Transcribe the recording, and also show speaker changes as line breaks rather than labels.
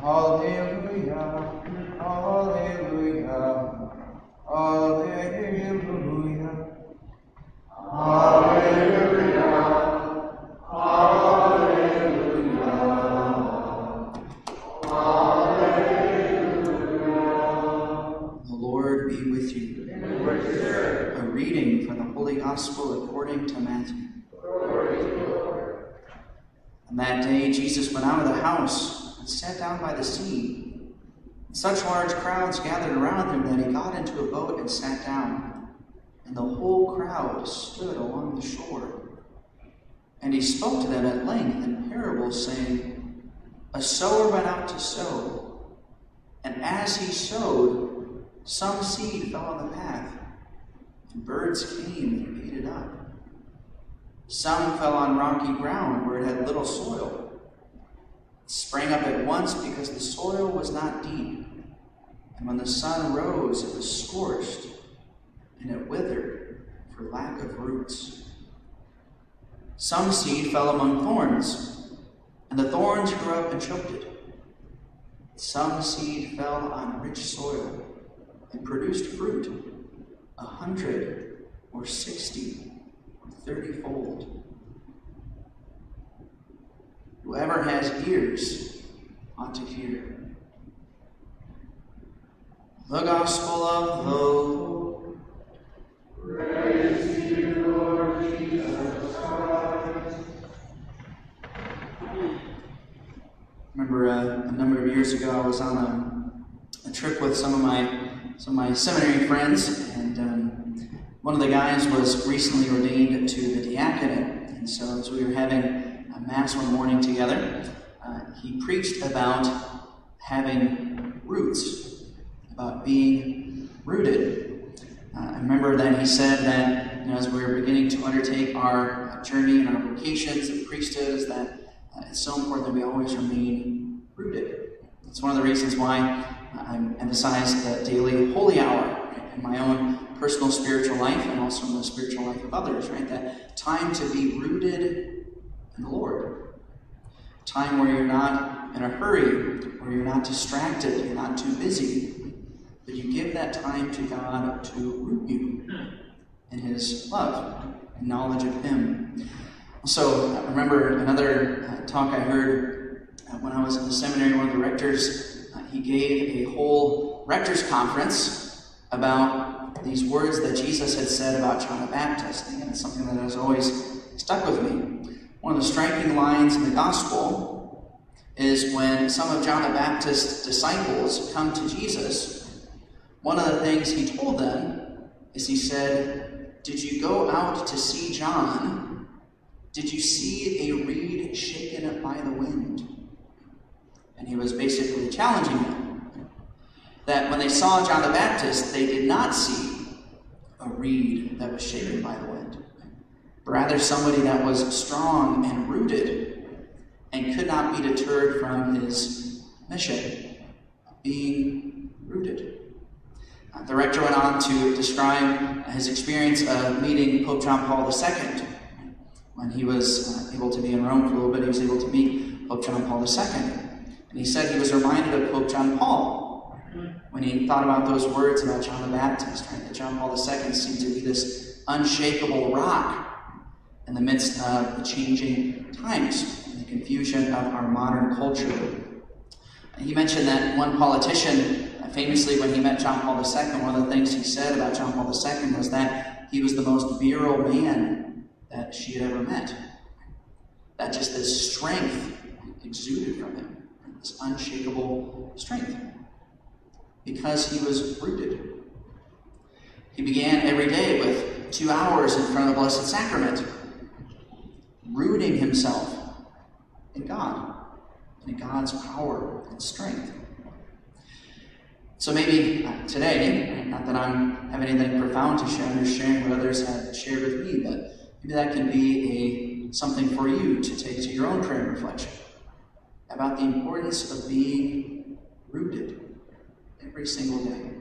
Alleluia, Alleluia, Alleluia. Alleluia, Alleluia, Alleluia. The Lord be with you. And with your spirit. A reading from the Holy Gospel according to Matthew. Glory to you, Lord. On that day Jesus went out of the house and sat down by the sea. And such large crowds gathered around him that he got into a boat and sat down, and the whole crowd stood along the shore. And he spoke to them at length in parables, saying, A sower went out to sow, and as he sowed, some seed fell on the path, and birds came and ate it up. Some fell on rocky ground where it had little soil. It sprang up at once because the soil was not deep. And when the sun rose, it was scorched, and it withered for lack of roots. Some seed fell among thorns, and the thorns grew up and choked it. Some seed fell on rich soil and produced fruit, 100 or 60 or 30-fold. Whoever has ears ought to hear. The Gospel of the Lord. Praise to you, Lord Jesus Christ. Remember a number of years ago, I was on a trip with some of my seminary friends, and one of the guys was recently ordained to the diaconate. And so as we were having a Mass one morning together, he preached about having roots, about being rooted. I remember that he said that as we were beginning to undertake our journey and our vocations of priesthood, is that it's so important that we always remain rooted. It's one of the reasons why I emphasize the daily holy hour in my own personal spiritual life and also in the spiritual life of others, right? That time to be rooted in the Lord. Time where you're not in a hurry, where you're not distracted, you're not too busy, but you give that time to God to root you in His love and knowledge of Him. So I remember another talk I heard when I was in the seminary. One of the rectors, he gave a whole rector's conference about these words that Jesus had said about John the Baptist. And again, it's something that has always stuck with me. One of the striking lines in the Gospel is when some of John the Baptist's disciples come to Jesus. One of the things he told them is he said, "Did you go out to see John? Did you see a reed shaken by the wind?" And he was basically challenging them that when they saw John the Baptist, they did not see a reed that was shaken by the wind, but rather somebody that was strong and rooted and could not be deterred from his mission, being rooted. The rector went on to describe his experience of meeting Pope John Paul II. When he was able to be in Rome for a little bit, he was able to meet Pope John Paul II. And he said he was reminded of Pope John Paul when he thought about those words about John the Baptist, right? That John Paul II seemed to be this unshakable rock in the midst of the changing times and the confusion of our modern culture. And he mentioned that one politician, famously, when he met John Paul II, one of the things he said about John Paul II was that he was the most virile man that she had ever met. That just this strength exuded from him, this unshakable strength, because he was rooted. He began every day with 2 hours in front of the Blessed Sacrament, rooting himself in God, in God's power and strength. So maybe today, not that I have anything profound to share, I'm just sharing what others have shared with me, but maybe that can be something for you to take to your own prayer and reflection about the importance of being rooted every single day.